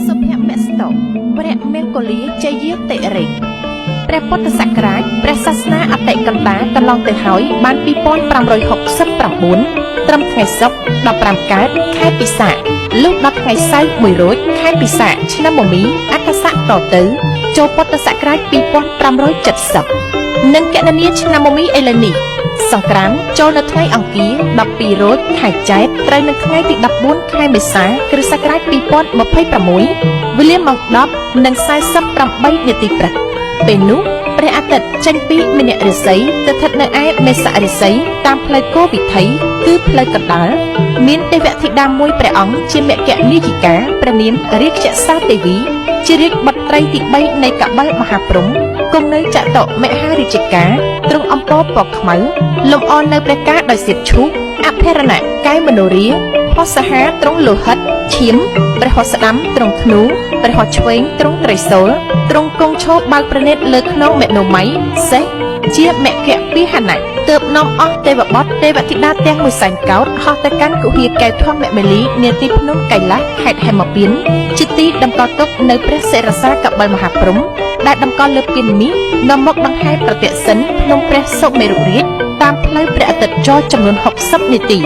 សុភមស្តុព្រះមង្គលាជយាតិរិទ្ធព្រះពុទ្ធសករាជព្រះសាសនាអតិកណ្ដាលកន្លងទៅហើយបាន2569ត្រឹមថ្ងៃសុក្រ15កើតខែពិសាខលុះដល់ថ្ងៃសៅរ៍1រោចខែពិសាខឆ្នាំមមីអក្ស័កតទៅចូលពុទ្ធសករាជ2570និងកណនីឆ្នាំមមីឥឡូវនេះសង្ក្រាន្តចូលនៅថ្ងៃអង្គារ12រោចខែចែកត្រូវនៅថ្ងៃទី14ខែមេសាគ្រិស្តសករាជ2026វេលាម៉ោង10:48នាទីព្រឹកពេលនោះព្រះអាទិត្យចេញពីមជ្ឈរាសីស្ថិតនៅឯមេសរាសីតាមផ្លូវគោវិថីគឺផ្លូវកណ្ដាលមានទេវធីតាមួយព្រះអង្គជាមគ្គនាយិកាព្រះនាមរាជសាទេវីជារាជបុត្រីទី3នៃកបិលមហាព្រហ្មគង់នៅចតុមហារាជការទ្រង់អំពរពណ៌ខ្មៅលំអរនៅព្រះការដោយសៀបឈូកអភរណៈកាយមនោរាហស្តហាទ្រង់លោហិតឈាមព្រះហស្តស្ដាំទ្រង់ធ្នូព្រះហស្តឆ្វេងទ្រង់ត្រីសូលទ្រង់គង់ឈរបើកប្រណិតលើខ្នងមេណូមៃសេះជាមគ្គពីហណៈទើបនាំអស់ទេវបុត្រទេវធីតាទាំងមួយសែនកោដហោះទៅកាន់គុហាកែវធម្មមេលីនាទីភ្នំកៃឡាសខេត្តហេមពាន្តជាទីតម្កល់ទុកនៅព្រះសិរសាកបិលមហាព្រហ្មដែលតម្កល់លើពានមាសនាំមកដង្ហែប្រតិសិនភ្នំព្រះសុមេរុរាជតាមផ្លូវព្រះអាទិត្យចរចំនួន60នាទី